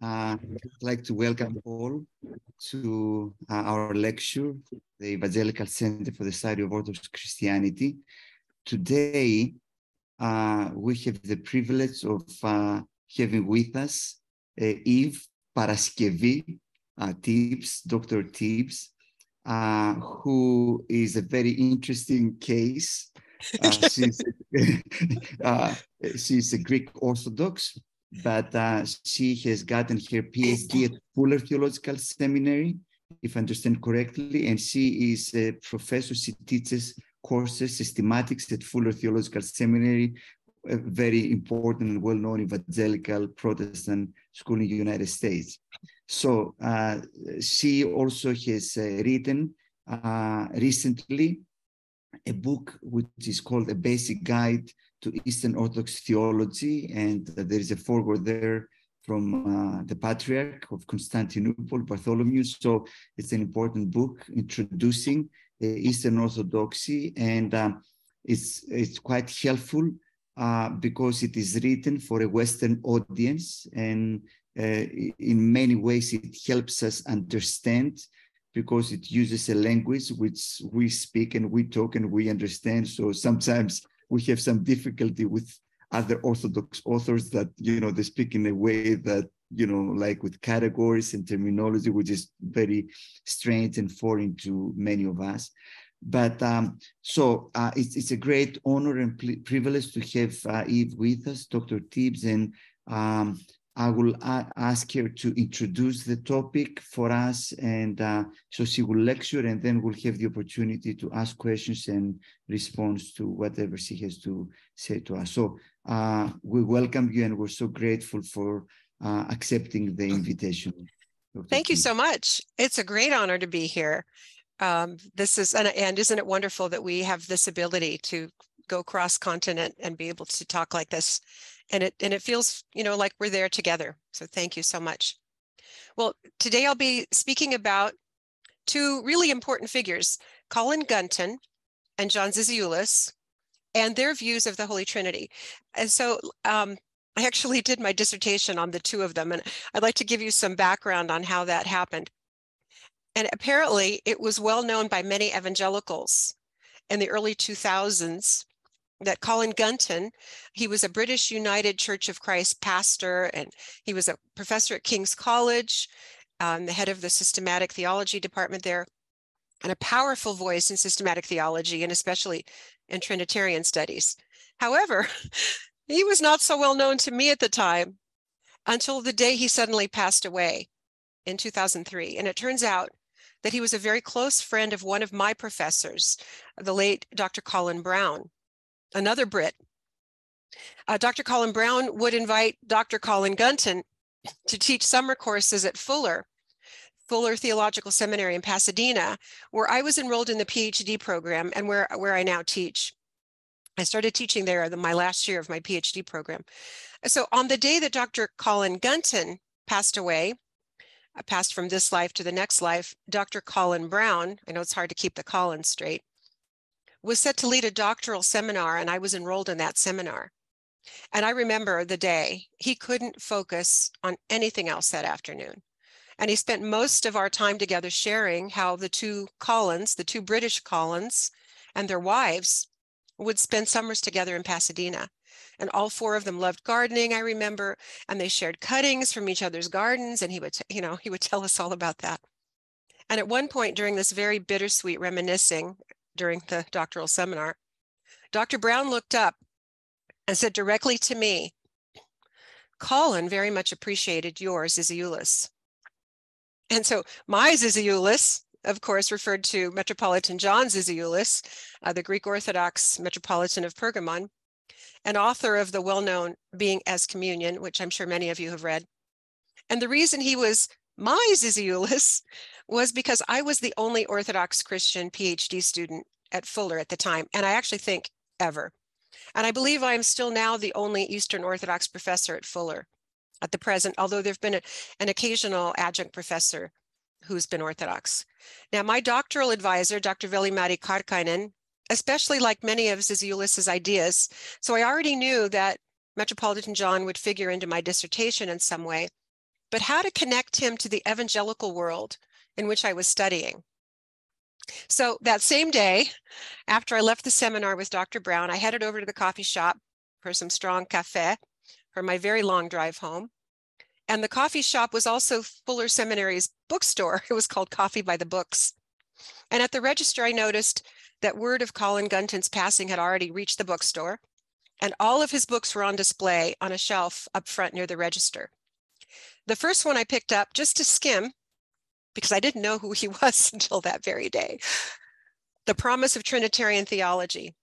I'd like to welcome all to our lecture, the Evangelical Center for the Study of Orthodox Christianity. Today, we have the privilege of having with us Eve Paraskevi, Tibbs, Dr. Tibbs, who is a very interesting case. She's a Greek Orthodox, but she has gotten her PhD at Fuller Theological Seminary, if I understand correctly, and she is a professor. She teaches courses, systematics at Fuller Theological Seminary, a very important and well-known evangelical Protestant school in the United States. So she also has written recently a book which is called A Basic Guide to Eastern Orthodox Theology, and there is a foreword there from the Patriarch of Constantinople, Bartholomew. So it's an important book introducing Eastern Orthodoxy, and it's quite helpful because it is written for a Western audience, and in many ways it helps us understand, because it uses a language which we speak and we talk and we understand. So sometimes we have some difficulty with other Orthodox authors that, they speak in a way that, like with categories and terminology, which is very strange and foreign to many of us. But it's a great honor and privilege to have Eve with us, Dr. Tibbs, and I will ask her to introduce the topic for us, and so she will lecture, and then we'll have the opportunity to ask questions and respond to whatever she has to say to us. So we welcome you, and we're so grateful for accepting the invitation. Dr. Thank you Tibbs. so much. It's a great honor to be here. And isn't it wonderful that we have this ability to go cross-continent and be able to talk like this? And it feels, like we're there together. So thank you so much. Well, today I'll be speaking about two really important figures, Colin Gunton and John Zizioulas, and their views of the Holy Trinity. And so I actually did my dissertation on the two of them, and I'd like to give you some background on how that happened. And apparently it was well known by many evangelicals in the early 2000s that Colin Gunton, he was a British United Church of Christ pastor, and he was a professor at King's College, the head of the systematic theology department there, and a powerful voice in systematic theology, and especially in Trinitarian studies. However, he was not so well known to me at the time until the day he suddenly passed away in 2003. And it turns out that he was a very close friend of one of my professors, the late Dr. Colin Brown, another Brit. Dr. Colin Brown would invite Dr. Colin Gunton to teach summer courses at Fuller Theological Seminary in Pasadena, where I was enrolled in the PhD program and where I now teach. I started teaching there my last year of my PhD program. So on the day that Dr. Colin Gunton passed away, passed from this life to the next life, Dr. Colin Brown, I know it's hard to keep the Colin straight, was set to lead a doctoral seminar, and I was enrolled in that seminar. And I remember the day he couldn't focus on anything else that afternoon. And he spent most of our time together sharing how the two Collins, the two British Collins, and their wives would spend summers together in Pasadena. And all four of them loved gardening, I remember, and they shared cuttings from each other's gardens, and he would tell us all about that. And at one point during this very bittersweet reminiscing during the doctoral seminar, Dr. Brown looked up and said directly to me, "Colin very much appreciated your Zizioulas." And so my Zizioulas, of course, referred to Metropolitan John Zizioulas, the Greek Orthodox Metropolitan of Pergamon, and author of the well-known Being as Communion, which I'm sure many of you have read. And the reason he was my Zizioulas was because I was the only Orthodox Christian PhD student at Fuller at the time, and I actually think ever. And I believe I am still now the only Eastern Orthodox professor at Fuller at the present, although there've been an occasional adjunct professor who's been Orthodox. Now, my doctoral advisor, Dr. Veli-Matti Karkainen, especially like many of Zizioulas' ideas, so I already knew that Metropolitan John would figure into my dissertation in some way. but how to connect him to the evangelical world in which I was studying. So that same day, after I left the seminar with Dr. Brown, I headed over to the coffee shop for some strong café for my very long drive home. And the coffee shop was also Fuller Seminary's bookstore. It was called Coffee by the Books. And at the register, I noticed that word of Colin Gunton's passing had already reached the bookstore, and all of his books were on display on a shelf up front near the register. The first one I picked up just to skim, because I didn't know who he was until that very day, The Promise of Trinitarian Theology,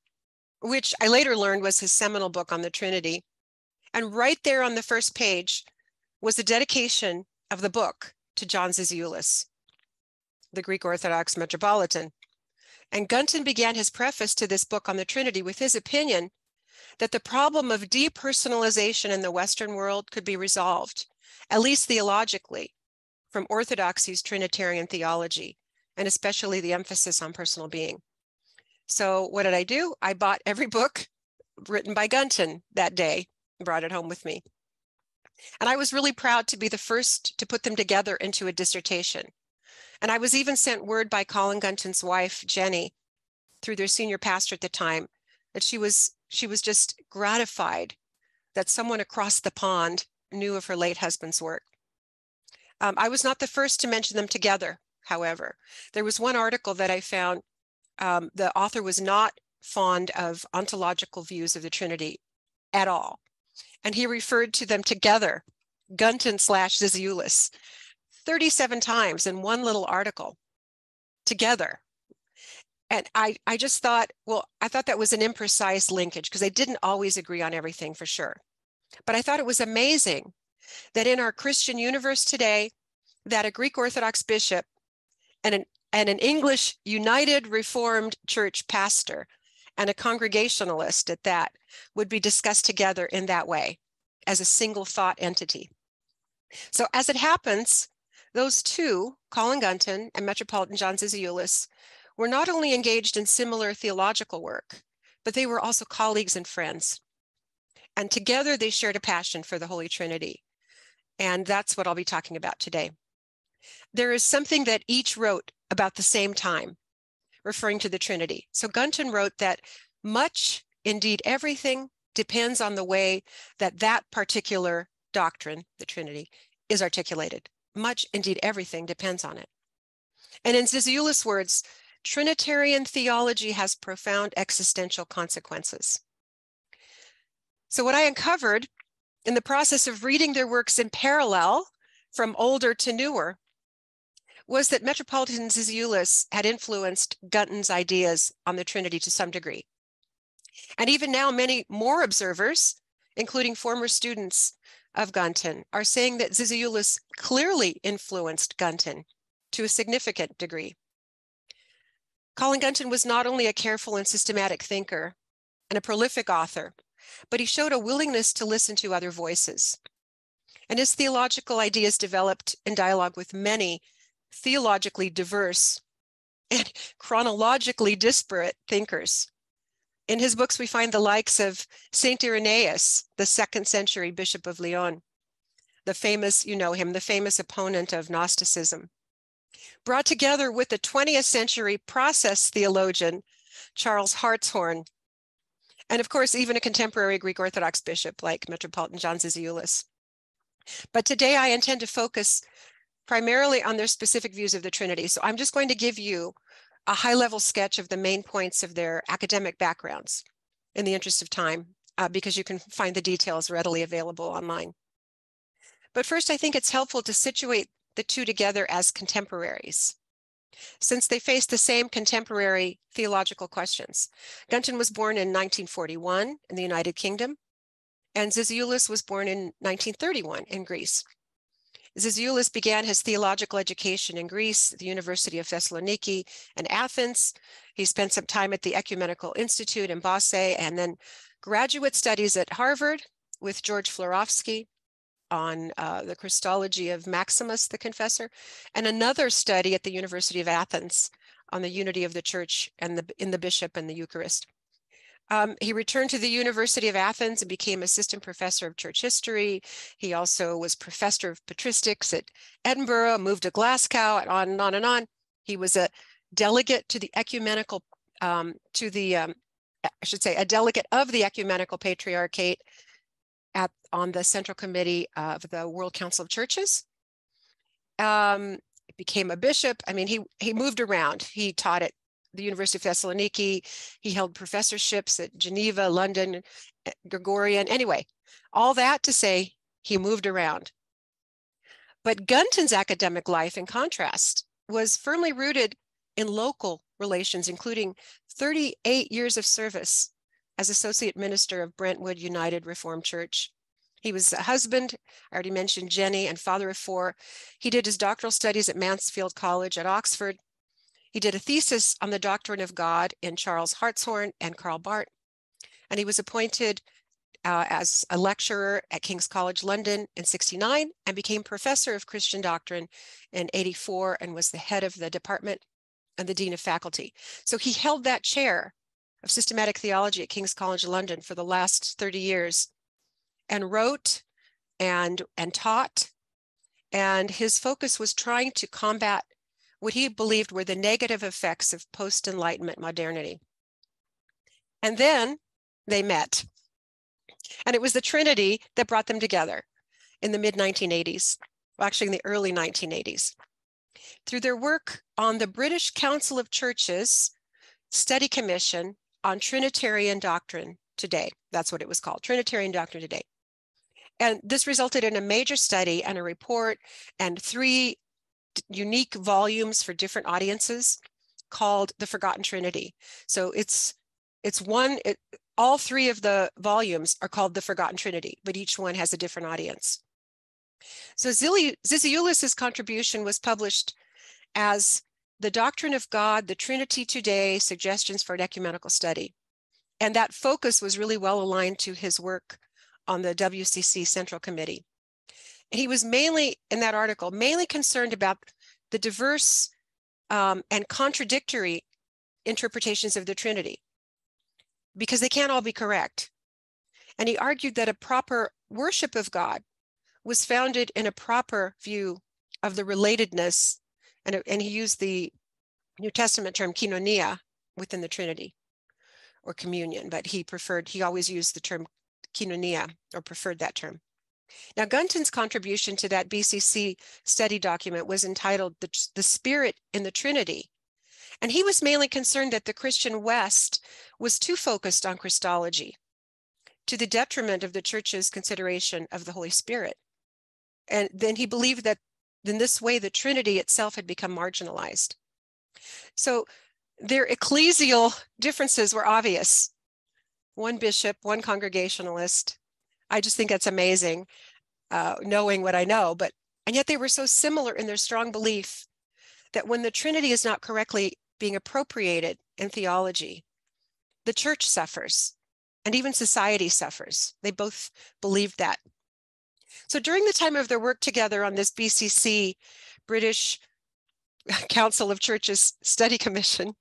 which I later learned was his seminal book on the Trinity. And right there on the first page was a dedication of the book to John Zizioulas, the Greek Orthodox Metropolitan. And Gunton began his preface to this book on the Trinity with his opinion that the problem of depersonalization in the Western world could be resolved, at least theologically, from Orthodoxy's Trinitarian theology, and especially the emphasis on personal being. So what did I do? I bought every book written by Gunton that day and brought it home with me. And I was really proud to be the first to put them together into a dissertation. And I was even sent word by Colin Gunton's wife, Jenny, through their senior pastor at the time, that she was just gratified that someone across the pond knew of her late husband's work. I was not the first to mention them together, however. There was one article that I found. The author was not fond of ontological views of the Trinity at all. And he referred to them together, Gunton / Zizioulas, 37 times in one little article together. And I just thought, well, I thought that was an imprecise linkage because they didn't always agree on everything for sure. But I thought it was amazing that in our Christian universe today, that a Greek Orthodox bishop and an English United Reformed Church pastor and a Congregationalist at that would be discussed together in that way as a single thought entity. So as it happens, those two, Colin Gunton and Metropolitan John Zizioulas, were not only engaged in similar theological work, but they were also colleagues and friends. And together they shared a passion for the Holy Trinity. And that's what I'll be talking about today. There is something that each wrote about the same time, referring to the Trinity. So Gunton wrote that much, indeed everything, depends on the way that that particular doctrine, the Trinity, is articulated. Much, indeed everything, depends on it. And in Zizioulas' words, Trinitarian theology has profound existential consequences. So what I uncovered in the process of reading their works in parallel, from older to newer, was that Metropolitan Zizioulas had influenced Gunton's ideas on the Trinity to some degree. And even now, many more observers, including former students of Gunton, are saying that Zizioulas clearly influenced Gunton to a significant degree. Colin Gunton was not only a careful and systematic thinker and a prolific author, but he showed a willingness to listen to other voices. And his theological ideas developed in dialogue with many theologically diverse and chronologically disparate thinkers. In his books, we find the likes of Saint Irenaeus, the 2nd century Bishop of Lyon, the famous, you know him, the famous opponent of Gnosticism, brought together with the 20th century process theologian, Charles Hartshorne, and of course, even a contemporary Greek Orthodox bishop like Metropolitan John Zizioulas. But today I intend to focus primarily on their specific views of the Trinity. So I'm just going to give you a high-level sketch of the main points of their academic backgrounds in the interest of time, because you can find the details readily available online. But first, I think it's helpful to situate the two together as contemporaries, since they face the same contemporary theological questions. Gunton was born in 1941 in the United Kingdom, and Zizioulas was born in 1931 in Greece. Zizioulas began his theological education in Greece, the University of Thessaloniki and Athens. He spent some time at the Ecumenical Institute in Bosse, and then graduate studies at Harvard with George Florovsky on the Christology of Maximus the Confessor, and another study at the University of Athens on the unity of the Church and in the Bishop and the Eucharist. He returned to the University of Athens and became assistant professor of church history. He also was professor of patristics at Edinburgh, moved to Glasgow, and on and on and on. He was a delegate to the ecumenical, I should say, a delegate of the Ecumenical Patriarchate on the Central Committee of the World Council of Churches. Became a bishop. I mean, he moved around. He taught at the University of Thessaloniki. He held professorships at Geneva, London, Gregorian. Anyway, all that to say he moved around. But Gunton's academic life, in contrast, was firmly rooted in local relations, including 38 years of service as associate minister of Brentwood United Reformed Church. He was a husband, I already mentioned Jenny, and father of 4. He did his doctoral studies at Mansfield College at Oxford. He did a thesis on the doctrine of God in Charles Hartshorne and Karl Barth. And he was appointed as a lecturer at King's College London in 1969 and became professor of Christian doctrine in 1984 and was the head of the department and the dean of faculty. So he held that chair of systematic theology at King's College London for the last 30 years and wrote and taught. And his focus was trying to combat what he believed were the negative effects of post-Enlightenment modernity. And then they met. And it was the Trinity that brought them together in the mid-1980s, well, actually in the early 1980s. Through their work on the British Council of Churches Study Commission on Trinitarian Doctrine Today. That's what it was called, Trinitarian Doctrine Today. And this resulted in a major study and a report and 3 unique volumes for different audiences called The Forgotten Trinity. So all 3 of the volumes are called The Forgotten Trinity, but each one has a different audience. So Zizioulas' contribution was published as The Doctrine of God, the Trinity Today, Suggestions for an Ecumenical Study. And that focus was really well aligned to his work on the WCC Central Committee. And he was mainly, in that article, mainly concerned about the diverse and contradictory interpretations of the Trinity, because they can't all be correct. And he argued that a proper worship of God was founded in a proper view of the relatedness, and he used the New Testament term koinonia within the Trinity, or communion, but he always used the term koinonia, or preferred that term. Now, Gunton's contribution to that BCC study document was entitled The Spirit in the Trinity. And he was mainly concerned that the Christian West was too focused on Christology, to the detriment of the church's consideration of the Holy Spirit. And then he believed that in this way, the Trinity itself had become marginalized. So their ecclesial differences were obvious. One bishop, one Congregationalist. I just think that's amazing, knowing what I know. And yet they were so similar in their strong belief that when the Trinity is not correctly being appropriated in theology, the church suffers, and even society suffers. They both believed that. So during the time of their work together on this BCC, British Council of Churches Study Commission,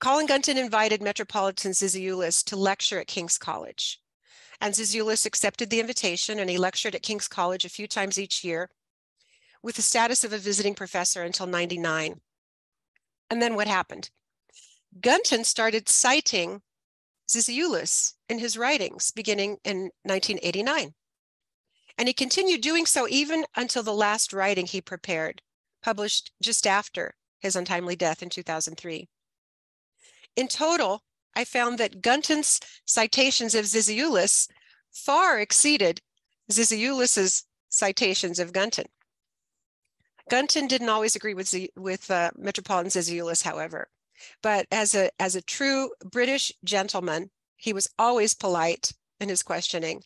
Colin Gunton invited Metropolitan Zizioulas to lecture at King's College. And Zizioulas accepted the invitation, and he lectured at King's College a few times each year with the status of a visiting professor until 1999. And then what happened? Gunton started citing Zizioulas in his writings beginning in 1989. And he continued doing so even until the last writing he prepared, published just after his untimely death in 2003. In total, I found that Gunton's citations of Zizioulas far exceeded Zizioulas's citations of Gunton. Gunton didn't always agree with Metropolitan Zizioulas, however, but as a true British gentleman, he was always polite in his questioning.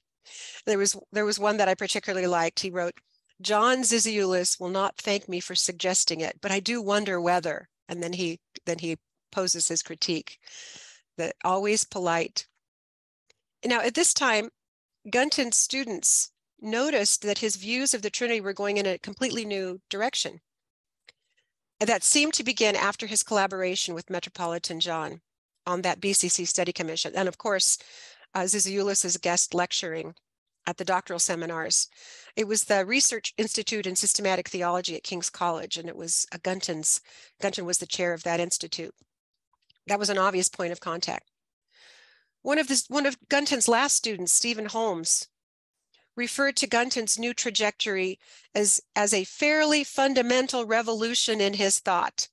There was one that I particularly liked. He wrote, "John Zizioulas will not thank me for suggesting it, but I do wonder whether," and then he poses his critique. That always polite. Now, at this time, Gunton's students noticed that his views of the Trinity were going in a completely new direction. And that seemed to begin after his collaboration with Metropolitan John. on that BCC study commission. And of course, Zizioulas is guest lecturing at the doctoral seminars. It was the Research Institute in Systematic Theology at King's College, and it was Gunton was the chair of that institute. That was an obvious point of contact. One of Gunton's last students, Stephen Holmes, referred to Gunton's new trajectory as a fairly fundamental revolution in his thought.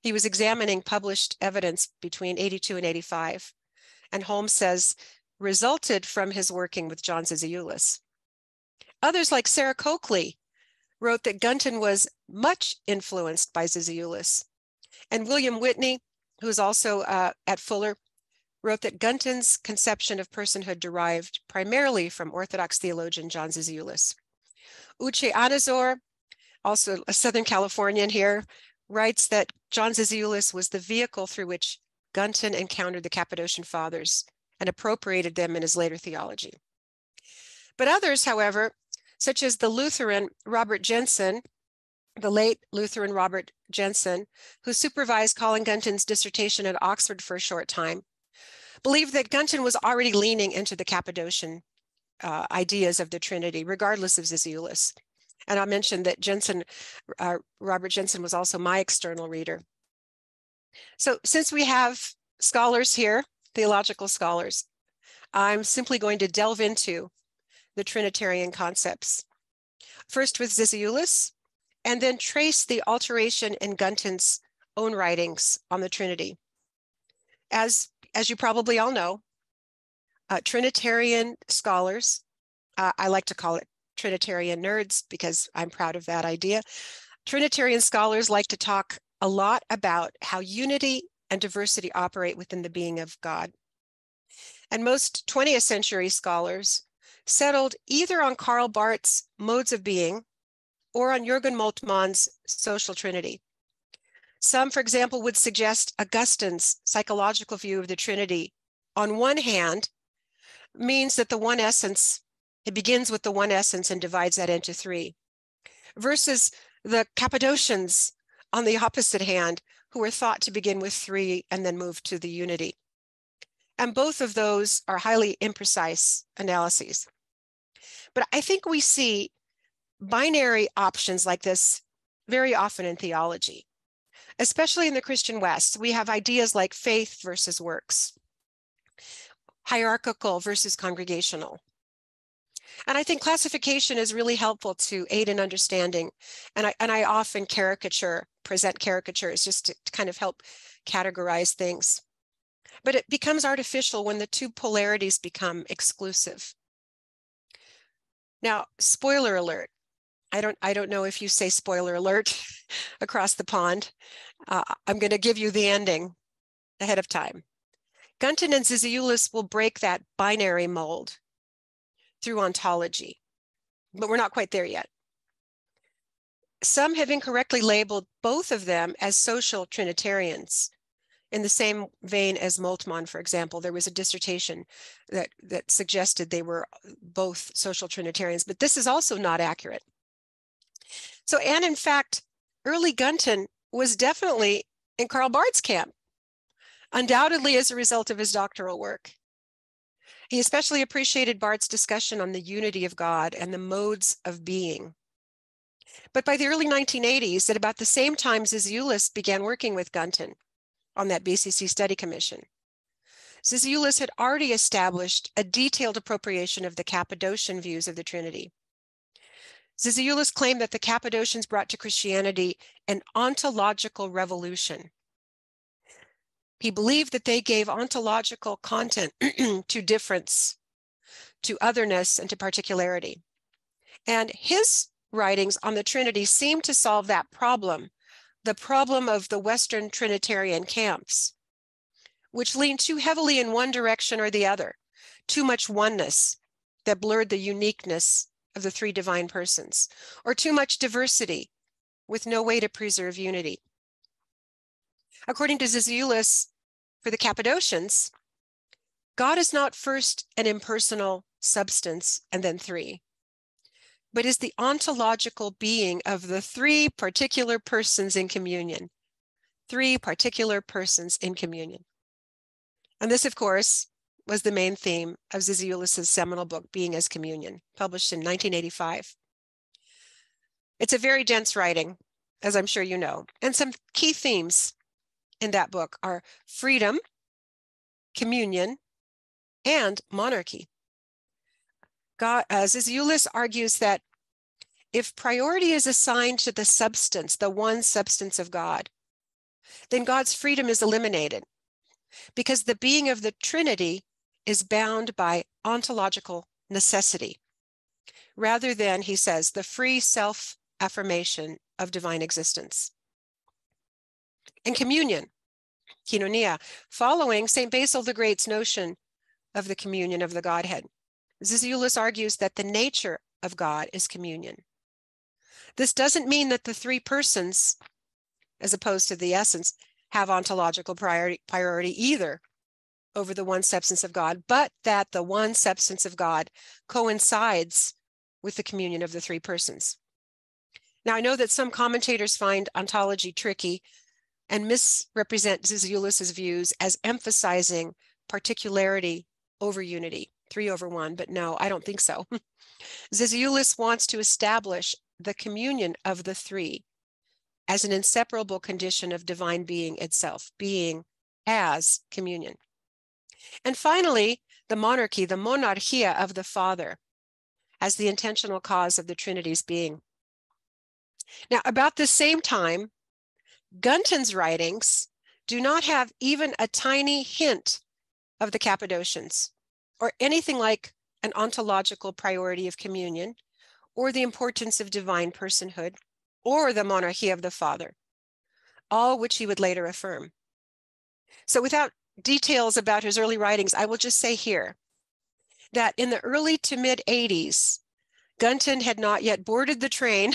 He was examining published evidence between 82 and 85, and Holmes says, resulted from his working with John Zizioulas. Others, like Sarah Coakley, wrote that Gunton was much influenced by Zizioulas. And William Whitney, who is also at Fuller, wrote that Gunton's conception of personhood derived primarily from Orthodox theologian John Zizioulas. Uche Anazor, also a Southern Californian here, writes that John Zizioulas was the vehicle through which Gunton encountered the Cappadocian Fathers and appropriated them in his later theology. But others, however, such as the Lutheran Robert Jensen, the late Lutheran Robert Jensen, who supervised Colin Gunton's dissertation at Oxford for a short time, believed that Gunton was already leaning into the Cappadocian ideas of the Trinity, regardless of Zizioulas. And I'll mention that Robert Jensen was also my external reader. So since we have scholars here, theological scholars, I'm simply going to delve into the Trinitarian concepts. First with Zizioulas, and then trace the alteration in Gunton's own writings on the Trinity. As you probably all know, Trinitarian scholars, I like to call it Trinitarian nerds because I'm proud of that idea. Trinitarian scholars like to talk a lot about how unity and diversity operate within the being of God. And most 20th century scholars settled either on Karl Barth's modes of being or on Jürgen Moltmann's social trinity. Some, for example, would suggest Augustine's psychological view of the Trinity, on one hand, means that the one essence, it begins with the one essence and divides that into three, versus the Cappadocians, on the opposite hand, who are thought to begin with three and then move to the unity. And both of those are highly imprecise analyses. But I think we see binary options like this very often in theology, especially in the Christian West. We have ideas like faith versus works, hierarchical versus congregational. And I think classification is really helpful to aid in understanding. And I often present caricatures just to kind of help categorize things. But it becomes artificial when the two polarities become exclusive. Now, spoiler alert. I don't know if you say spoiler alert across the pond. I'm going to give you the ending ahead of time. Gunton and Zizioulas will break that binary mold through ontology, but we're not quite there yet. Some have incorrectly labeled both of them as social Trinitarians. In the same vein as Moltmann, for example, there was a dissertation that suggested they were both social Trinitarians, but this is also not accurate. So, and in fact, early Gunton was definitely in Karl Barth's camp, undoubtedly as a result of his doctoral work. He especially appreciated Barth's discussion on the unity of God and the modes of being. But by the early 1980s, at about the same time Zizioulas began working with Gunton on that BCC study commission, Zizioulas had already established a detailed appropriation of the Cappadocian views of the Trinity. Zizioulas claimed that the Cappadocians brought to Christianity an ontological revolution. He believed that they gave ontological content to difference, to otherness, and to particularity. And his writings on the Trinity seemed to solve that problem, the problem of the Western Trinitarian camps, which leaned too heavily in one direction or the other, too much oneness that blurred the uniqueness of the three divine persons, or too much diversity with no way to preserve unity. According to Zizioulas, for the Cappadocians, God is not first an impersonal substance and then three, but is the ontological being of the three particular persons in communion. Three particular persons in communion. And this, of course, was the main theme of Zizioulas' seminal book, Being as Communion, published in 1985. It's a very dense writing, as I'm sure you know, and some key themes in that book are freedom, communion, and monarchy. Zizioulas argues that if priority is assigned to the substance, the one substance of God, then God's freedom is eliminated because the being of the Trinity is bound by ontological necessity, rather than, he says, the free self-affirmation of divine existence. And communion, koinonia, following St. Basil the Great's notion of the communion of the Godhead, Zizioulas argues that the nature of God is communion. This doesn't mean that the three persons, as opposed to the essence, have ontological priority either over the one substance of God, but that the one substance of God coincides with the communion of the three persons. Now, I know that some commentators find ontology tricky and misrepresent Zizioulas' views as emphasizing particularity over unity, 3 over 1, but no, I don't think so. Zizioulas wants to establish the communion of the three as an inseparable condition of divine being itself, being as communion. And finally, the monarchy, the monarchia of the Father, as the intentional cause of the Trinity's being. Now, about the same time, Gunton's writings do not have even a tiny hint of the Cappadocians, or anything like an ontological priority of communion, or the importance of divine personhood, or the monarchy of the Father, all which he would later affirm. So without details about his early writings, I will just say here that in the early to mid-80s, Gunton had not yet boarded the train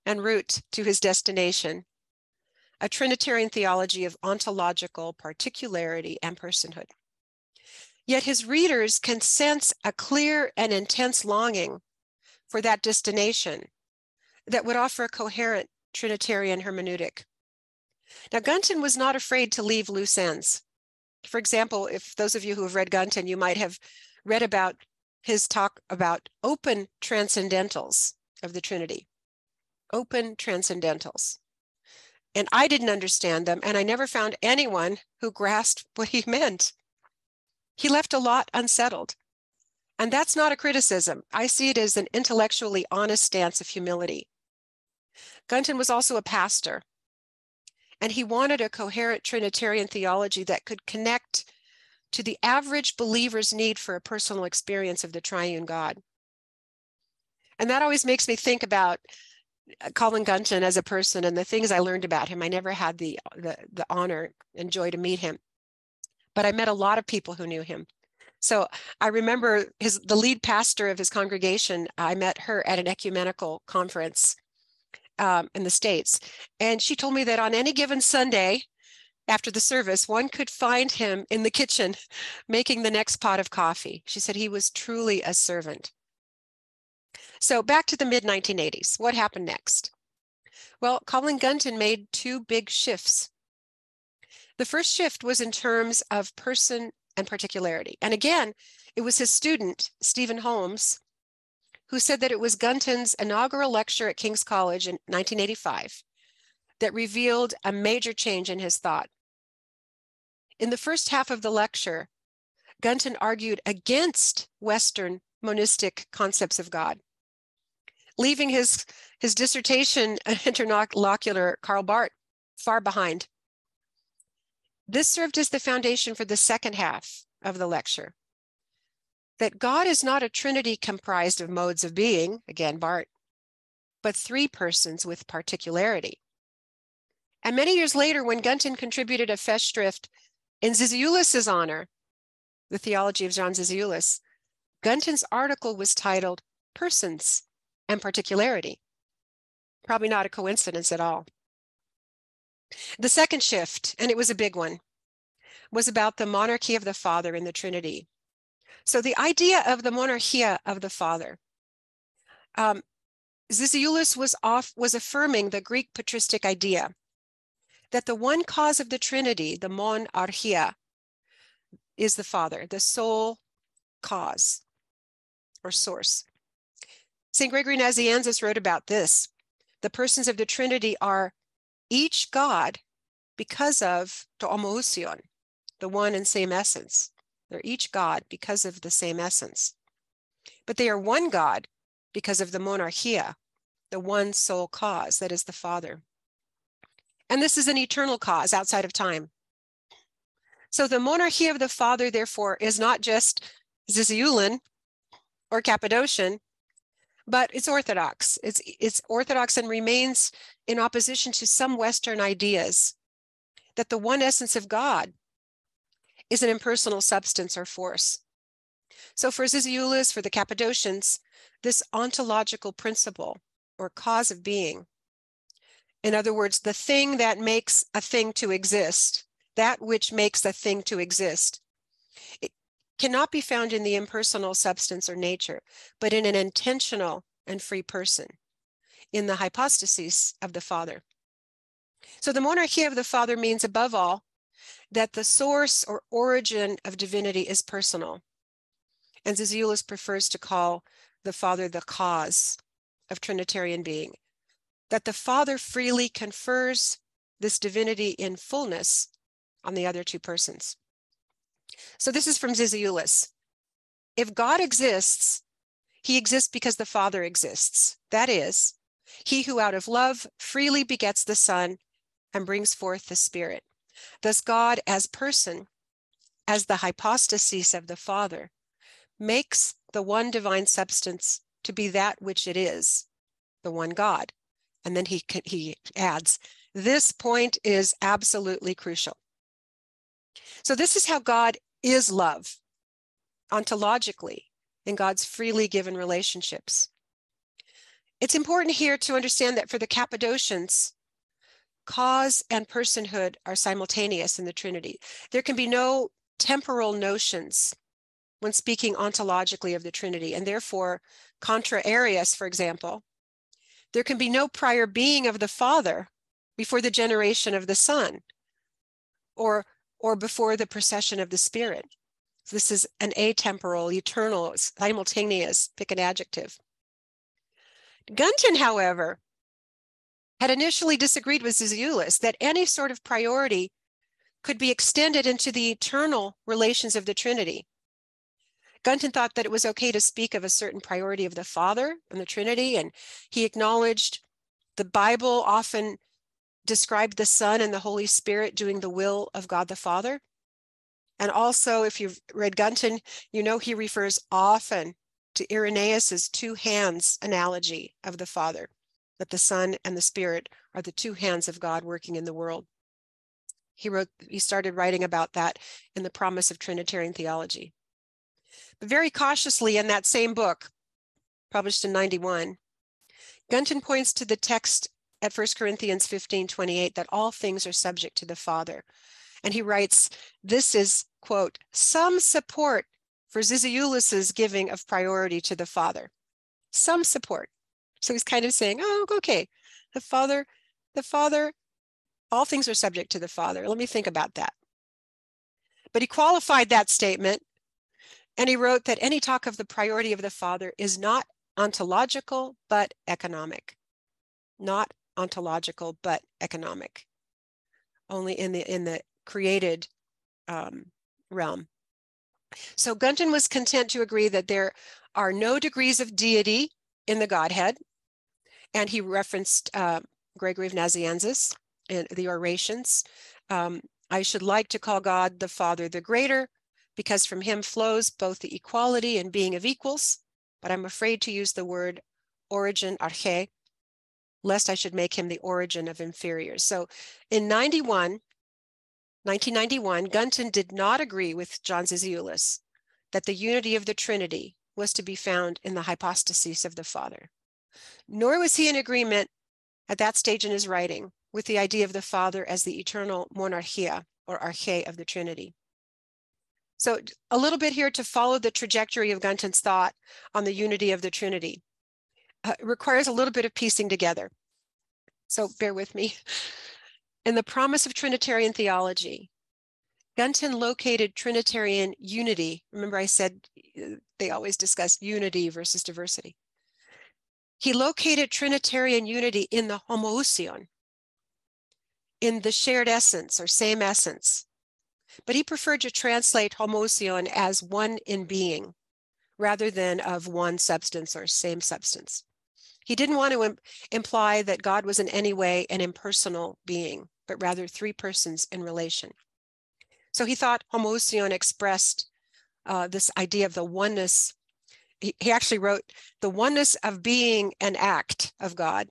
en route to his destination, a Trinitarian theology of ontological particularity and personhood. Yet his readers can sense a clear and intense longing for that destination that would offer a coherent Trinitarian hermeneutic. Now, Gunton was not afraid to leave loose ends. For example, if those of you who have read Gunton, you might have read about his talk about open transcendentals of the Trinity. Open transcendentals. And I didn't understand them, and I never found anyone who grasped what he meant. He left a lot unsettled. And that's not a criticism. I see it as an intellectually honest stance of humility. Gunton was also a pastor, and he wanted a coherent Trinitarian theology that could connect to the average believer's need for a personal experience of the triune God. And that always makes me think about Colin Gunton as a person and the things I learned about him. I never had the honor and joy to meet him, but I met a lot of people who knew him. So I remember the lead pastor of his congregation, I met her at an ecumenical conference in the States. And she told me that on any given Sunday after the service, one could find him in the kitchen making the next pot of coffee. She said he was truly a servant. So back to the mid-1980s, what happened next? Well, Colin Gunton made 2 big shifts. The first shift was in terms of person and particularity. And again, it was his student, Stephen Holmes, who said that it was Gunton's inaugural lecture at King's College in 1985 that revealed a major change in his thought. In the first half of the lecture, Gunton argued against Western monistic concepts of God, leaving his dissertation interlocutor, Karl Barth, far behind. This served as the foundation for the second half of the lecture, that God is not a trinity comprised of modes of being, again, Barth, but 3 persons with particularity. And many years later, when Gunton contributed a Festschrift in Zizioulas' honor, the theology of John Zizioulas, Gunton's article was titled Persons and Particularity. Probably not a coincidence at all. The second shift, and it was a big one, was about the monarchy of the Father in the Trinity. So the idea of the monarchia of the Father, Zizioulas was affirming the Greek patristic idea that the one cause of the Trinity, the monarchia, is the Father, the sole cause or source. St. Gregory Nazianzus wrote about this. The persons of the Trinity are each God because of to homoousion, the one and same essence. They're each God because of the same essence. But they are one God because of the monarchia, the one sole cause, that is the Father. And this is an eternal cause outside of time. So the monarchy of the Father, therefore, is not just Zizioulan or Cappadocian, but it's Orthodox. It's Orthodox and remains in opposition to some Western ideas that the one essence of God is an impersonal substance or force. So for Zizioulas, for the Cappadocians, this ontological principle or cause of being, in other words, the thing that makes a thing to exist, that which makes a thing to exist, it cannot be found in the impersonal substance or nature, but in an intentional and free person, in the hypostasis of the Father. So the monarchy of the Father means, above all, that the source or origin of divinity is personal. And Zizioulas prefers to call the Father the cause of Trinitarian being, that the Father freely confers this divinity in fullness on the other two persons. So this is from Zizioulas. If God exists, he exists because the Father exists. That is, he who out of love freely begets the Son and brings forth the Spirit. Thus God as person, as the hypostasis of the Father, makes the one divine substance to be that which it is, the one God. And then he adds, this point is absolutely crucial. So this is how God is love, ontologically, in God's freely given relationships. It's important here to understand that for the Cappadocians, cause and personhood are simultaneous in the Trinity. There can be no temporal notions when speaking ontologically of the Trinity, and therefore, contra Arius, for example, there can be no prior being of the Father before the generation of the Son, or before the procession of the Spirit. This is an atemporal, eternal, simultaneous, pick an adjective. Gunton, however, had initially disagreed with Zizioulas that any sort of priority could be extended into the eternal relations of the Trinity. Gunton thought that it was okay to speak of a certain priority of the Father and the Trinity, and he acknowledged the Bible often described the Son and the Holy Spirit doing the will of God the Father. And also, if you've read Gunton, you know he refers often to Irenaeus's two hands analogy of the Father, that the Son and the Spirit are the two hands of God working in the world. He started writing about that in The Promise of Trinitarian Theology. But very cautiously in that same book, published in 91, Gunton points to the text at 1 Corinthians 15:28 that all things are subject to the Father. And he writes, this is, quote, some support for Zizioulas's giving of priority to the Father. Some support. So he's kind of saying, oh, okay, the Father, all things are subject to the Father. Let me think about that. But he qualified that statement, and he wrote that any talk of the priority of the Father is not ontological, but economic. Not ontological, but economic. Only in the created realm. So Gunton was content to agree that there are no degrees of deity in the Godhead, and he referenced Gregory of Nazianzus in the Orations. I should like to call God the Father the greater, because from him flows both the equality and being of equals, but I'm afraid to use the word origin, arche, lest I should make him the origin of inferiors. So in 1991, Gunton did not agree with John Zizioulas that the unity of the Trinity was to be found in the hypostasis of the Father. Nor was he in agreement at that stage in his writing with the idea of the Father as the eternal monarchia or arche of the Trinity. So a little bit here to follow the trajectory of Gunton's thought on the unity of the Trinity. It requires a little bit of piecing together. So bear with me. In the Promise of Trinitarian Theology, Gunton located Trinitarian unity. Remember I said they always discuss unity versus diversity. He located Trinitarian unity in the homoousion, in the shared essence or same essence. But he preferred to translate homoousion as one in being, rather than of one substance or same substance. He didn't want to imply that God was in any way an impersonal being, but rather three persons in relation. So he thought homoousion expressed this idea of the oneness. He actually wrote the oneness of being an act of God,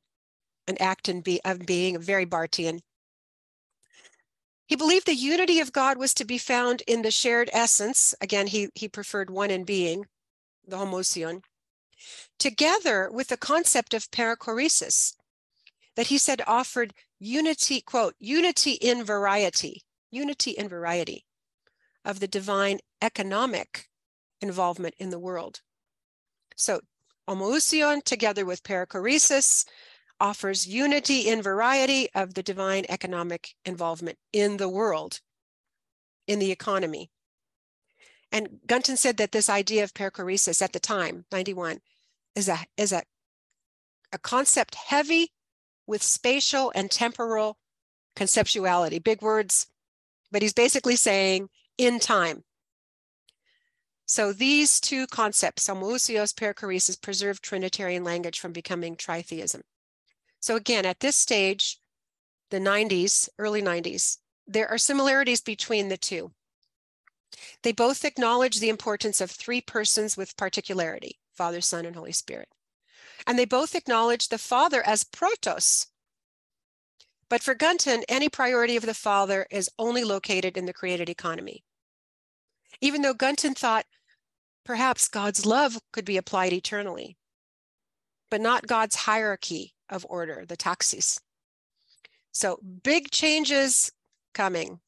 an act of being, very Barthian. He believed the unity of God was to be found in the shared essence. Again, he preferred one in being, the homoousion, together with the concept of perichoresis that he said offered unity, quote, unity in variety of the divine economic involvement in the world. So homoousion together with perichoresis offers unity in variety of the divine economic involvement in the world, in the economy. And Gunton said that this idea of perichoresis at the time, 91, is a concept heavy with spatial and temporal conceptuality. Big words, but he's basically saying in time. So these two concepts, homoousios, perichoresis, preserve Trinitarian language from becoming tritheism. So again, at this stage, the 90s, early 90s, there are similarities between the two. They both acknowledge the importance of three persons with particularity, Father, Son, and Holy Spirit. And they both acknowledge the Father as protos. But for Gunton, any priority of the Father is only located in the created economy. Even though Gunton thought perhaps God's love could be applied eternally, but not God's hierarchy of order, the taxis. So big changes coming.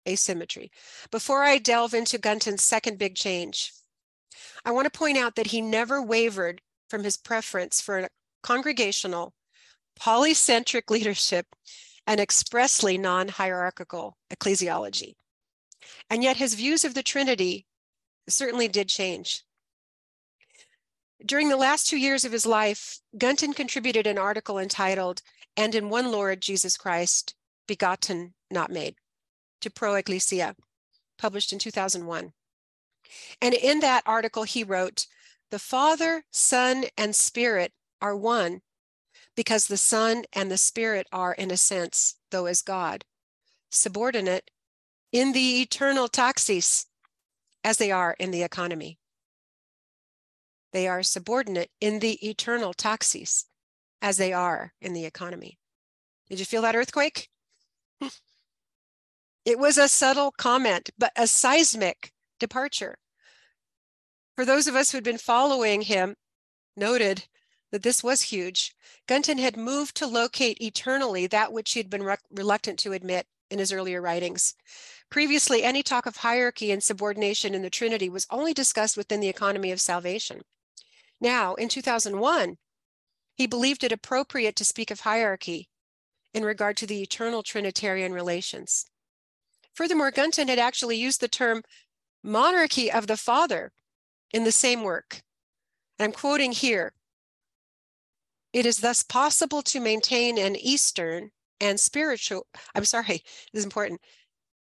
Asymmetry. Before I delve into Gunton's second big change, I want to point out that he never wavered from his preference for a congregational, polycentric leadership and expressly non-hierarchical ecclesiology. And yet his views of the Trinity certainly did change. During the last 2 years of his life, Gunton contributed an article entitled, "And in One Lord Jesus Christ, Begotten, Not Made," to Pro Ecclesia, published in 2001. And in that article, he wrote, "The Father, Son, and Spirit are one because the Son and the Spirit are, in a sense, though as God, subordinate in the eternal taxis as they are in the economy." They are subordinate in the eternal taxis as they are in the economy. Did you feel that earthquake? It was a subtle comment, but a seismic departure. For those of us who'd been following him, noted that this was huge. Gunton had moved to locate eternally that which he'd been reluctant to admit in his earlier writings. Previously, any talk of hierarchy and subordination in the Trinity was only discussed within the economy of salvation. Now, in 2001, he believed it appropriate to speak of hierarchy in regard to the eternal Trinitarian relations. Furthermore, Gunton had actually used the term monarchy of the Father in the same work. And I'm quoting here, "It is thus possible to maintain an Eastern and spiritual," this is important.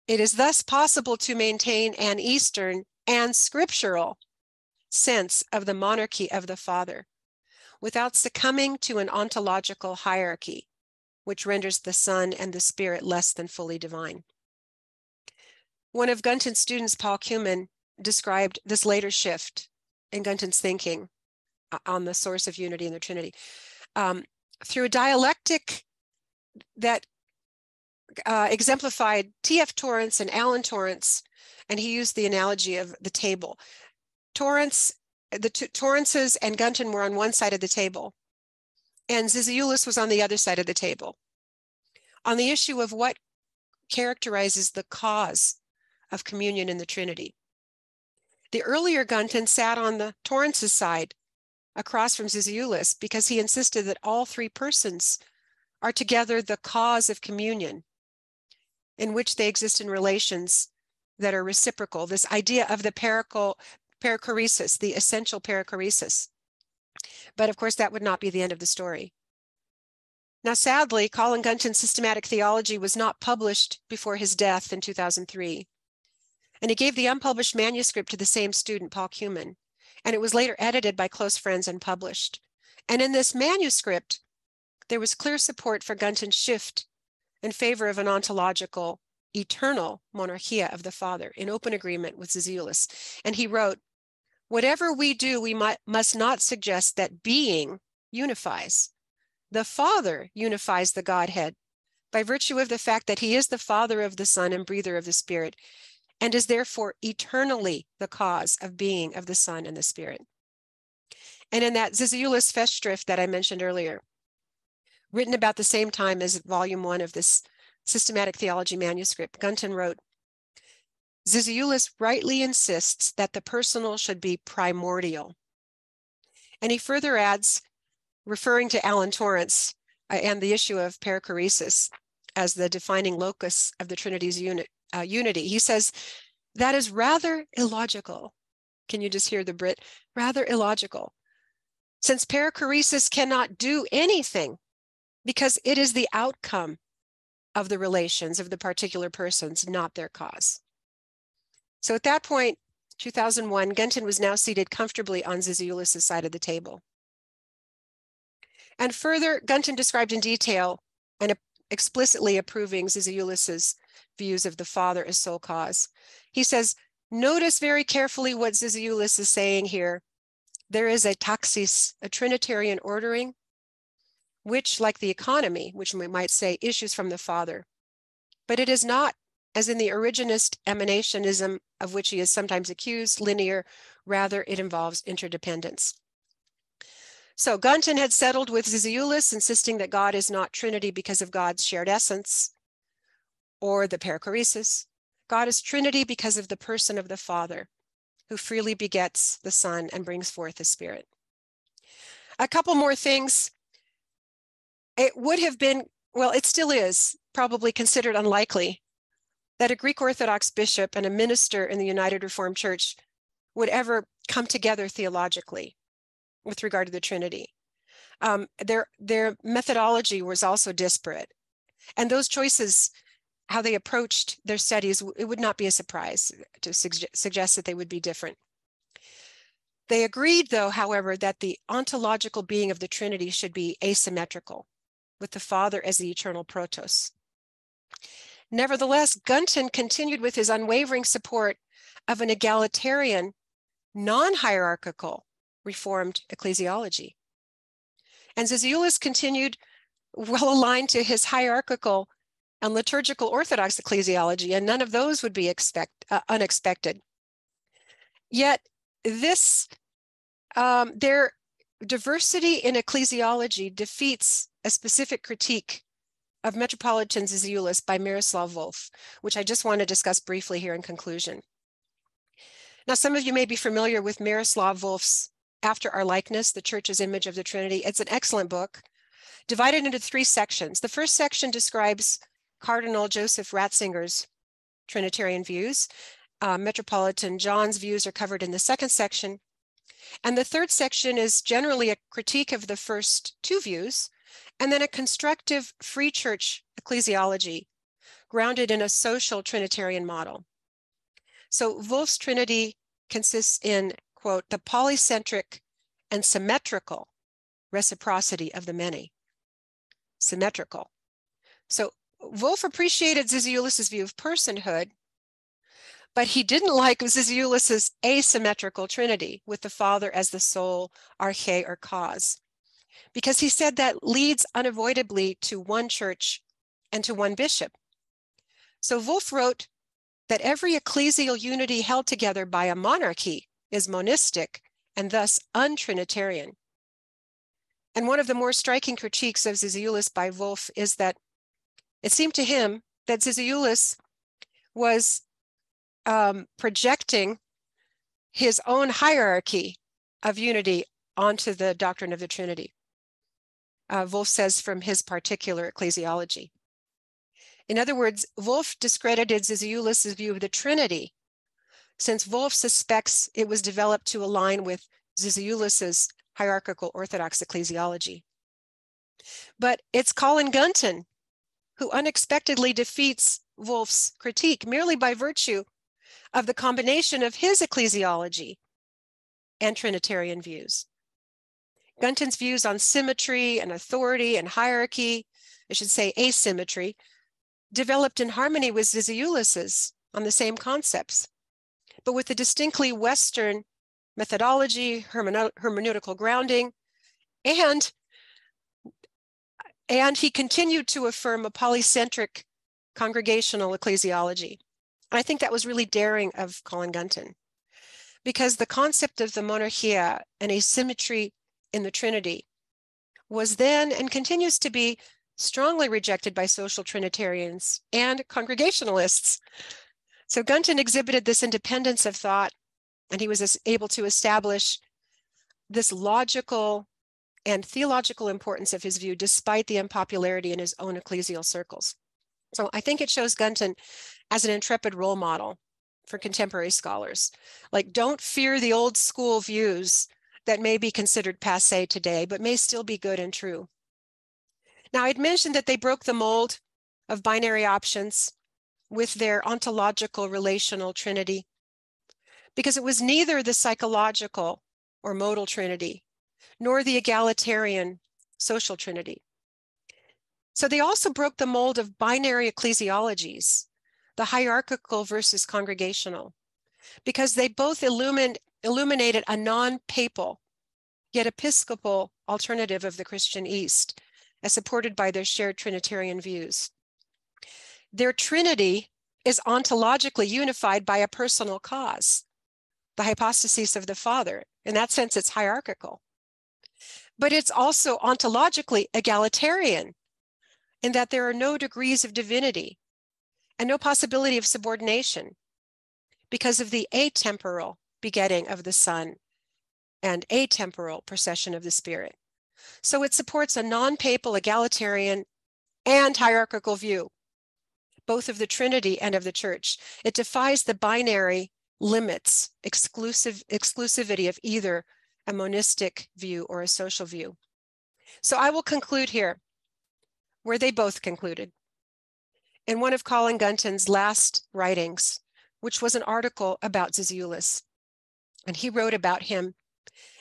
"It is thus possible to maintain an Eastern and scriptural sense of the monarchy of the Father without succumbing to an ontological hierarchy, which renders the Son and the Spirit less than fully divine." One of Gunton's students, Paul Kuhlman, described this later shift in Gunton's thinking on the source of unity in the Trinity through a dialectic that exemplified T.F. Torrance and Alan Torrance, and he used the analogy of the table. Torrances and Gunton were on one side of the table, and Zizioulas was on the other side of the table, on the issue of what characterizes the cause of communion in the Trinity. The earlier Gunton sat on the Torrance's side, across from Zizioulas, because he insisted that all three persons are together the cause of communion. in which they exist in relations that are reciprocal, this idea of the perichoresis, the essential perichoresis. But of course, that would not be the end of the story. Now, sadly, Colin Gunton's systematic theology was not published before his death in 2003. And he gave the unpublished manuscript to the same student, Paul Cuman, and it was later edited by close friends and published. And in this manuscript, there was clear support for Gunton's shift in favor of an ontological, eternal monarchia of the Father, in open agreement with Zizioulas. And he wrote, "Whatever we do, we must not suggest that being unifies. The Father unifies the Godhead by virtue of the fact that he is the Father of the Son and breather of the Spirit, and is therefore eternally the cause of being of the Son and the Spirit." And in that Zizioulas Festschrift that I mentioned earlier, written about the same time as volume 1 of this systematic theology manuscript, Gunton wrote, "Zizioulas rightly insists that the personal should be primordial." And he further adds, referring to Alan Torrance and the issue of perichoresis as the defining locus of the Trinity's unity, he says, "That is rather illogical." Can you just hear the Brit? Rather illogical. Since perichoresis cannot do anything because it is the outcome of the relations of the particular persons, not their cause. So at that point, 2001, Gunton was now seated comfortably on Zizioulas' side of the table. And further, Gunton described in detail and explicitly approving Zizioulas' views of the Father as sole cause. He says, "Notice very carefully what Zizioulas is saying here. There is a taxis, a Trinitarian ordering, which, like the economy, which we might say, issues from the Father. But it is not, as in the originist emanationism of which he is sometimes accused, linear. Rather, it involves interdependence." So Gunton had settled with Zizioulas, insisting that God is not Trinity because of God's shared essence or the perichoresis. God is Trinity because of the person of the Father, who freely begets the Son and brings forth the Spirit. A couple more things. It would have been, well, it still is, probably considered unlikely that a Greek Orthodox bishop and a minister in the United Reformed Church would ever come together theologically with regard to the Trinity. Their methodology was also disparate. And those choices, how they approached their studies, it would not be a surprise to suggest that they would be different. They agreed, though, however, that the ontological being of the Trinity should be asymmetrical, with the Father as the eternal protos. Nevertheless, Gunton continued with his unwavering support of an egalitarian, non-hierarchical Reformed ecclesiology. And Zizioulas continued well aligned to his hierarchical and liturgical Orthodox ecclesiology, and none of those would be unexpected. Yet their diversity in ecclesiology defeats a specific critique of Metropolitan Zizioulas by Miroslav Volf, which I just want to discuss briefly here in conclusion. Now, some of you may be familiar with Miroslav Volf's After Our Likeness, The Church's Image of the Trinity. It's an excellent book, divided into 3 sections. The first section describes Cardinal Joseph Ratzinger's Trinitarian views. Metropolitan John's views are covered in the second section. And the third section is generally a critique of the first 2 views, and then a constructive free church ecclesiology grounded in a social Trinitarian model. So Wolf's Trinity consists in, quote, the polycentric and symmetrical reciprocity of the many. Symmetrical. So Wolf appreciated Zizioulas' view of personhood, but he didn't like Zizioulas' asymmetrical Trinity with the Father as the sole arche or cause, because he said that leads unavoidably to one church and to one bishop. So Wolf wrote that every ecclesial unity held together by a monarchy is monistic and thus untrinitarian. And one of the more striking critiques of Zizioulas by Wolf is that it seemed to him that Zizioulas was projecting his own hierarchy of unity onto the doctrine of the Trinity. Wolf says from his particular ecclesiology. In other words, Wolff discredited Zizioulas' view of the Trinity, since Wolff suspects it was developed to align with Zizioulas' hierarchical Orthodox ecclesiology. But it's Colin Gunton who unexpectedly defeats Wolff's critique merely by virtue of the combination of his ecclesiology and Trinitarian views. Gunton's views on symmetry and authority and hierarchy, I should say asymmetry, developed in harmony with Zizioulas's on the same concepts, but with a distinctly Western methodology, hermeneutical grounding, and he continued to affirm a polycentric congregational ecclesiology. And I think that was really daring of Colin Gunton, because the concept of the monarchia and asymmetry in the Trinity was then and continues to be strongly rejected by social Trinitarians and Congregationalists. So Gunton exhibited this independence of thought, and he was able to establish this logical and theological importance of his view despite the unpopularity in his own ecclesial circles. So I think it shows Gunton as an intrepid role model for contemporary scholars. Like, don't fear the old school views that may be considered passé today, but may still be good and true. Now, I'd mentioned that they broke the mold of binary options with their ontological relational trinity, because it was neither the psychological or modal trinity, nor the egalitarian social trinity. So they also broke the mold of binary ecclesiologies, the hierarchical versus congregational, because they both illuminated a non-papal, yet episcopal alternative of the Christian East, as supported by their shared Trinitarian views. Their trinity is ontologically unified by a personal cause, the hypostasis of the Father. In that sense, it's hierarchical. But it's also ontologically egalitarian, in that there are no degrees of divinity and no possibility of subordination because of the atemporal begetting of the Son and atemporal procession of the Spirit. So it supports a non-papal, egalitarian, and hierarchical view, both of the Trinity and of the Church. It defies the binary limits, exclusivity of either a monistic view or a social view. So I will conclude here where they both concluded. In one of Colin Gunton's last writings, which was an article about Zizioulas, and he wrote about him,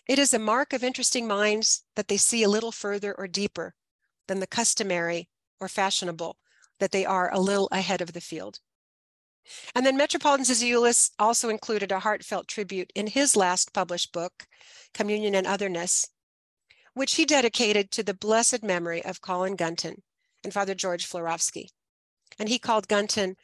"It is a mark of interesting minds that they see a little further or deeper than the customary or fashionable, that they are a little ahead of the field." And then Metropolitan Zizioulas also included a heartfelt tribute in his last published book, Communion and Otherness, which he dedicated to the blessed memory of Colin Gunton and Father George Florovsky. And he called Gunton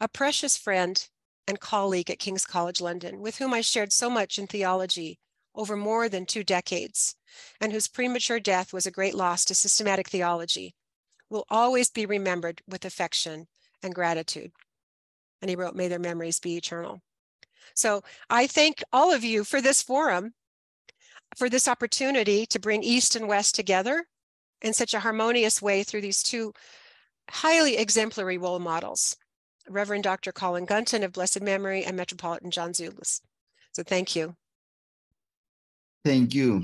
a precious friend and colleague at King's College London, with whom I shared so much in theology over more than 2 decades, and whose premature death was a great loss to systematic theology, will always be remembered with affection and gratitude. And he wrote, "May their memories be eternal." So I thank all of you for this forum, for this opportunity to bring East and West together in such a harmonious way through these 2 highly exemplary role models, Reverend Dr. Colin Gunton of blessed memory and Metropolitan John Zizioulas. So thank you. Thank you,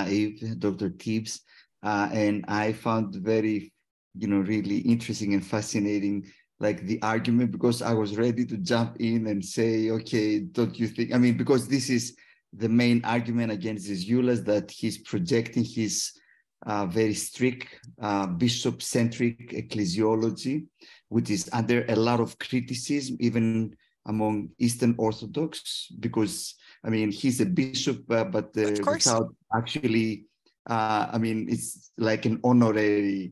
Eve, Dr. Tibbs. And I found very, really interesting and fascinating, like the argument, because I was ready to jump in and say, okay, don't you think, because this is the main argument against Zizioulas, that he's projecting his very strict bishop-centric ecclesiology, which is under a lot of criticism, even among Eastern Orthodox, because, he's a bishop, but without actually, it's like an honorary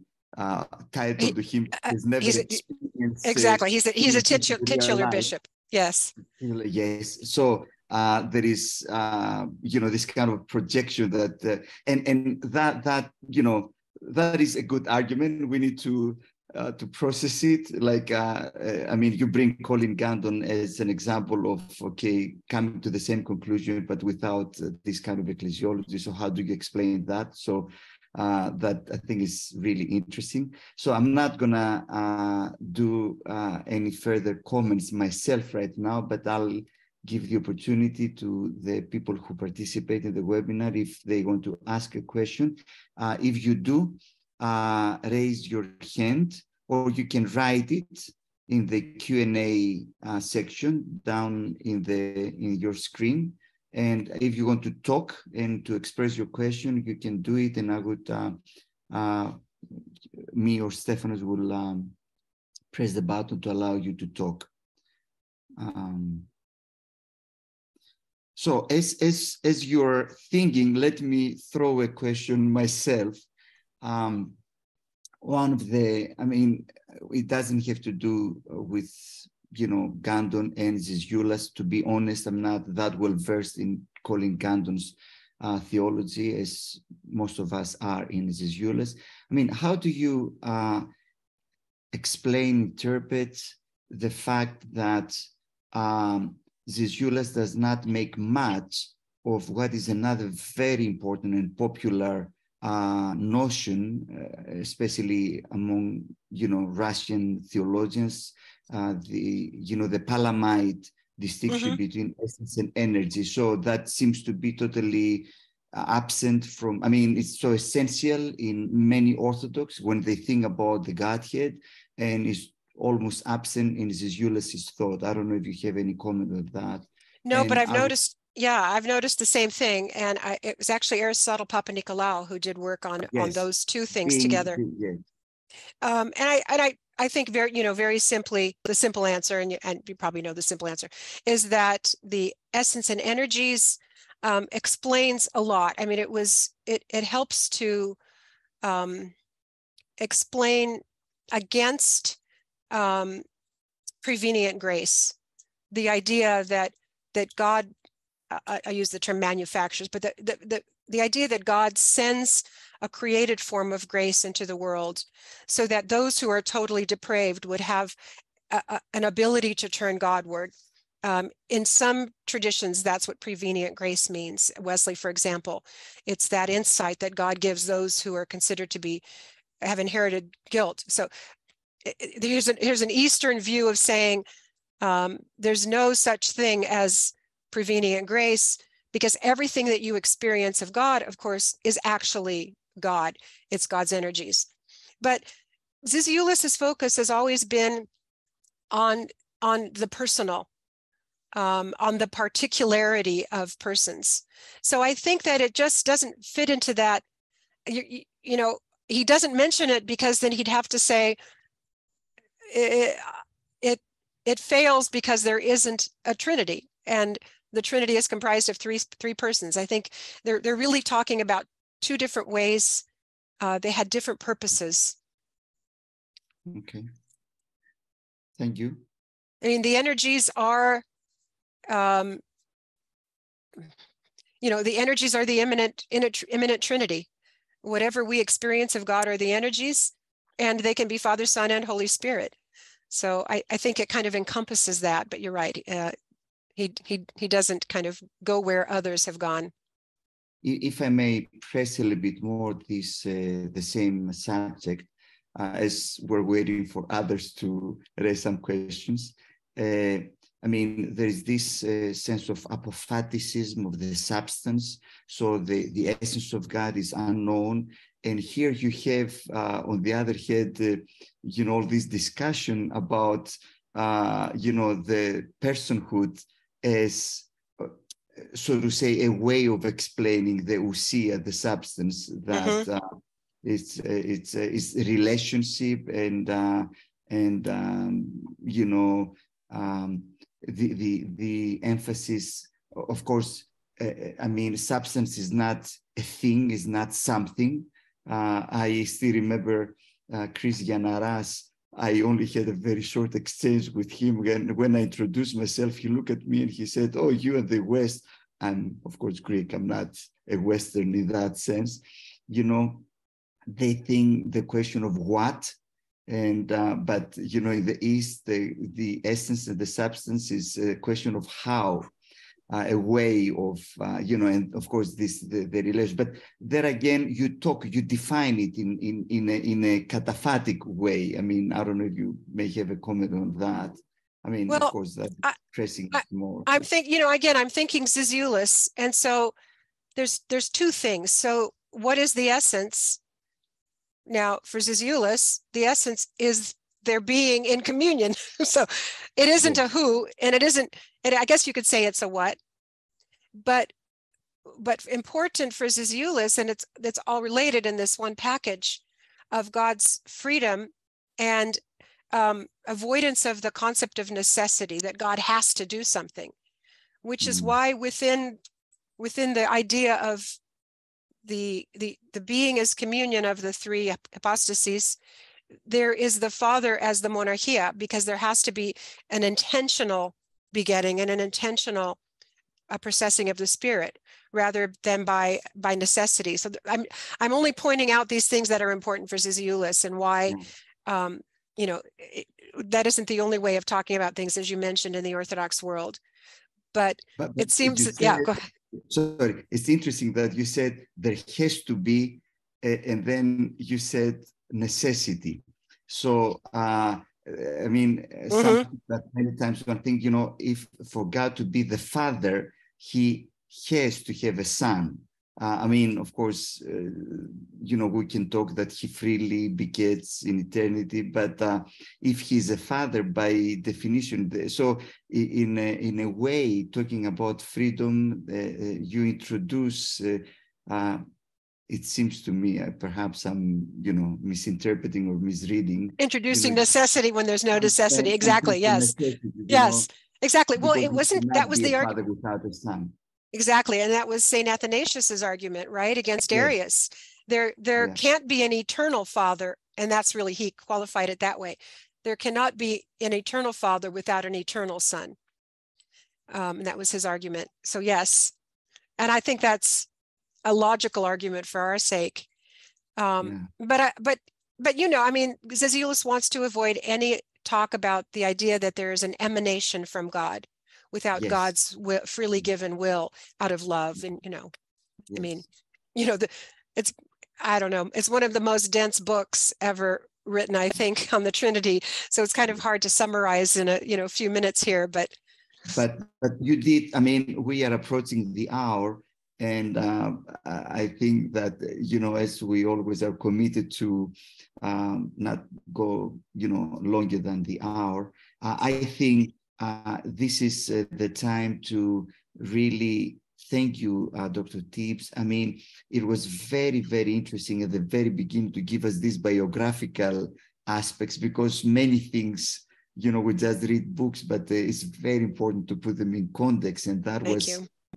title to him. He's never experienced. Exactly. He's a titular bishop. Yes. Yes. So there is, this kind of projection that, and that is a good argument. We need to to process it. Like, I mean, you bring Colin Gunton as an example of, okay, coming to the same conclusion, but without this kind of ecclesiology. So how do you explain that? So that I think is really interesting. So I'm not gonna do any further comments myself right now, but I'll give the opportunity to the people who participate in the webinar if they want to ask a question. If you do, raise your hand, or you can write it in the Q&A section down in your screen. And if you want to talk and to express your question, you can do it, and I would, me or Stephanos will press the button to allow you to talk. So as you're thinking, let me throw a question myself. One of the, I mean, it doesn't have to do with, Gunton and Zizioulas. To be honest, I'm not that well versed in Colin Gunton's theology, as most of us are in Zizioulas. I mean, how do you interpret the fact that Zizioulas does not make much of what is another very important and popular notion, especially among Russian theologians, the Palamite distinction between essence and energy. So that seems to be totally absent from, I mean, it's so essential in many Orthodox when they think about the Godhead, and it's almost absent in Zizioulas' thought. I don't know if you have any comment on that. No, And but I've noticed, I've noticed the same thing. And it was actually Aristotle Papanikolaou who did work on those two things together. And I think very simply, the simple answer, and you probably know the simple answer, is that the essence and energies explains a lot. I mean, it helps to explain against prevenient grace, the idea that God, I use the term manufactures, but the idea that God sends a created form of grace into the world so that those who are totally depraved would have an ability to turn Godward. In some traditions, that's what prevenient grace means. Wesley, for example, it's that insight that God gives those who are considered to have inherited guilt. So here's an Eastern view of saying there's no such thing as prevenient grace, because everything that you experience of God, of course, is actually God. It's God's energies. But Zizioulas' focus has always been on the personal, on the particularity of persons. So I think that it just doesn't fit into that. He doesn't mention it because then he'd have to say it fails because there isn't a Trinity, and the Trinity is comprised of three persons. I think they're really talking about two different ways. They had different purposes. Okay. Thank you. I mean, the energies are, the energies are the immanent Trinity. Whatever we experience of God are the energies, and they can be Father, Son, and Holy Spirit. So I think it kind of encompasses that, but you're right. He doesn't kind of go where others have gone. If I may press a little bit more this the same subject, as we're waiting for others to raise some questions. I mean, there is this sense of apophaticism of the substance. So the essence of God is unknown. And here you have, on the other hand, all this discussion about, the personhood as, so to say, a way of explaining the ousia, the substance, that it's a relationship and the emphasis, of course. I mean, substance is not a thing, is not something. I still remember Chris Yanaras. I only had a very short exchange with him. When I introduced myself, he looked at me and he said, "Oh, you and the West." I'm, of course, Greek. I'm not a Western in that sense. They think the question of what And but you know, in the East, the essence and the substance is a question of how, a way of you know, and of course the relation. But there again, you define it in a cataphatic way. I mean, I don't know if you may have a comment on that. I mean, of Well, course, that's pressing I, it more. I'm thinking, you know, again, I'm thinking Zizioulas, and so there's two things. So what is the essence? Now, for Zizioulas, the essence is their being in communion. So it isn't a who, and it isn't, and I guess you could say it's a what, but important for Zizioulas, and it's all related in this one package of God's freedom and avoidance of the concept of necessity, that God has to do something, which is why within the idea of the being as communion of the three apostasies, there is the Father as the monarchia, because there has to be an intentional begetting and an intentional processing of the Spirit, rather than by necessity. So I'm only pointing out these things that are important for Zizioulas, and why you know, that isn't the only way of talking about things, as you mentioned, in the Orthodox world. But it seems that, yeah, go ahead. Sorry, it's interesting that you said there has to be, and then you said necessity. So, I mean, something that many times one think, you know, if for God to be the Father, he has to have a son. I mean, of course, you know, we can talk that he freely begets in eternity, but if he's a father by definition, so in a way, talking about freedom, you introduce, it seems to me, perhaps I'm, you know, misinterpreting or misreading. Introducing, you know, necessity when there's no necessity. Exactly. Yes. Yes. Exactly. Well, it wasn't, that was the argument. Without a son. Exactly. And that was St. Athanasius's argument, right? Against Arius. There can't be an eternal father. And that's really, he qualified it that way. There cannot be an eternal father without an eternal son. And that was his argument. So yes. And I think that's a logical argument for our sake. But you know, I mean, Zizioulas wants to avoid any talk about the idea that there is an emanation from God without God's freely given will out of love. And, you know, I mean, you know, it's, I don't know, it's one of the most dense books ever written, I think, on the Trinity. So it's kind of hard to summarize in a, you know, few minutes here, but you did, I mean, we are approaching the hour, and I think that, you know, as we always are committed to not go, you know, longer than the hour, I think this is the time to really thank you, Dr. Tibbs. I mean, it was very, very interesting at the very beginning to give us these biographical aspects, because many things, you know, we just read books, but it's very important to put them in context. And that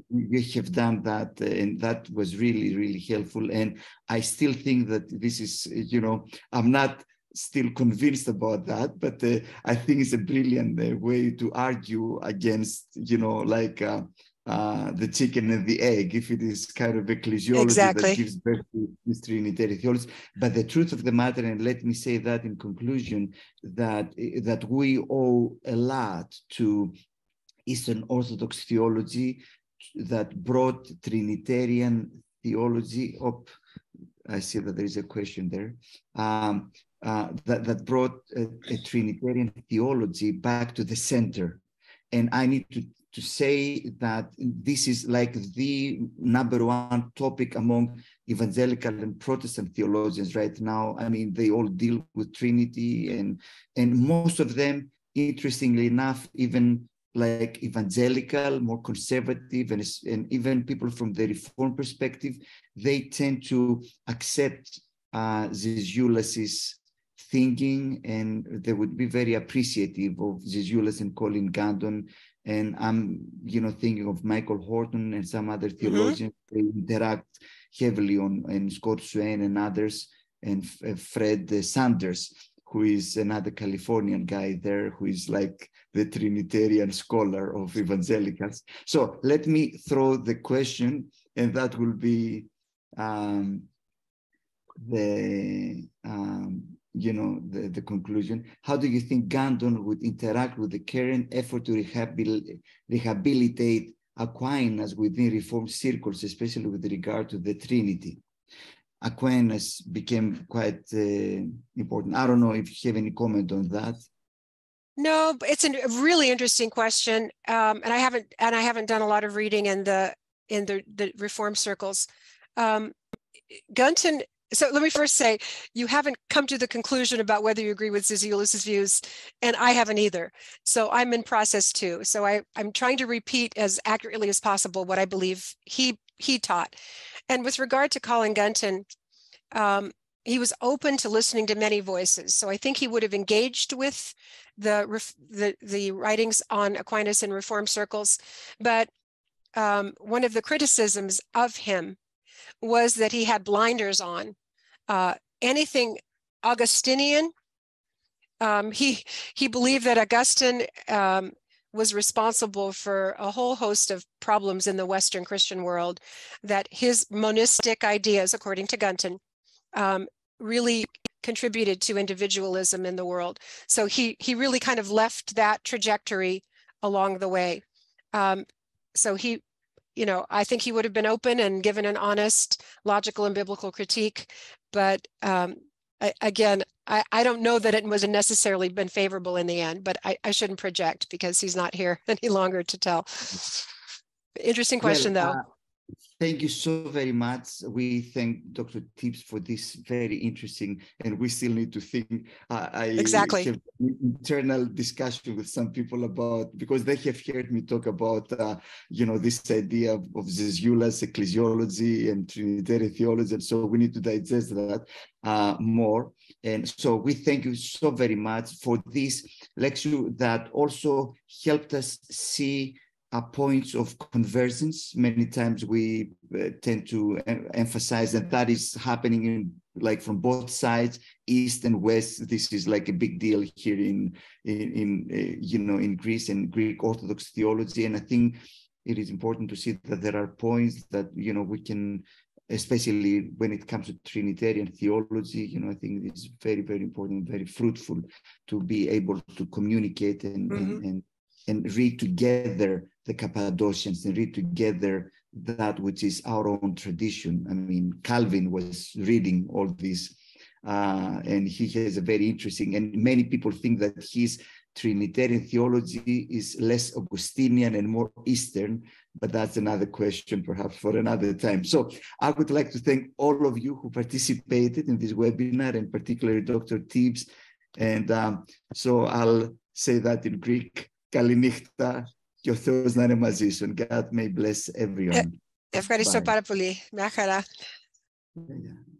we have done that, and that was really, really helpful. And I still think that this is, you know, I'm not still convinced about that, but I think it's a brilliant way to argue against, you know, like the chicken and the egg, if it is kind of ecclesiology that gives birth to this Trinitarian theology. But the truth of the matter, and let me say that in conclusion, that we owe a lot to Eastern Orthodox theology that brought Trinitarian theology up. I see that there is a question there. That brought a Trinitarian theology back to the center. And I need to say that this is like the number one topic among evangelical and Protestant theologians right now. I mean, they all deal with Trinity, and most of them, interestingly enough, even like evangelical, more conservative, and even people from the Reformed perspective, they tend to accept Zizoulas's thinking, and they would be very appreciative of Zizioulas and Colin, Gunton. And I'm, you know, thinking of Michael Horton and some other theologians. They interact heavily and Scott Swain and others, and Fred Sanders, who is another Californian guy there, who is like the Trinitarian scholar of evangelicals. So let me throw the question, and that will be the conclusion. How do you think Gunton would interact with the current effort to rehabilitate Aquinas within Reformed circles, especially with regard to the Trinity? Aquinas became quite important. I don't know if you have any comment on that. No, but it's a really interesting question, and I haven't done a lot of reading in the Reform circles. Gunton. So let me first say, you haven't come to the conclusion about whether you agree with Zizioulas' views, and I haven't either. So I'm in process too. So I'm trying to repeat as accurately as possible what I believe he taught. And with regard to Colin Gunton, he was open to listening to many voices. So I think he would have engaged with the writings on Aquinas in Reform circles. But one of the criticisms of him was that he had blinders on. Anything Augustinian, he believed that Augustine was responsible for a whole host of problems in the Western Christian world, that his monistic ideas, according to Gunton, really contributed to individualism in the world. So he really kind of left that trajectory along the way. So he, I think he would have been open and given an honest, logical and biblical critique. But again, I don't know that it was necessarily been favorable in the end, but I shouldn't project because he's not here any longer to tell. Interesting question, though. Thank you so very much. We thank Dr. Tibbs for this very interesting, and we still need to think. Exactly. Have an internal discussion with some people about, because they have heard me talk about, this idea of Zizioulas, ecclesiology and Trinitarian theology, and so we need to digest that more. And so we thank you so very much for this lecture that also helped us see points of convergence. Many times we tend to emphasize that is happening from both sides, East and West. This is like a big deal here in Greece and Greek Orthodox theology. And I think it is important to see that there are points that we can, especially when it comes to Trinitarian theology, I think it's very, very important, very fruitful to be able to communicate and read together the Cappadocians and read together that which is our own tradition. I mean, Calvin was reading all this, and he has a very interesting, and many people think that his Trinitarian theology is less Augustinian and more Eastern, but that's another question perhaps for another time. So I would like to thank all of you who participated in this webinar, and particularly Dr. Tibbs. And so I'll say that in Greek. Καληνύχτα και ο Θεός να είναι μαζί σου. God may bless everyone. Ευχαριστώ πάρα πολύ. Μια χαρά. Yeah.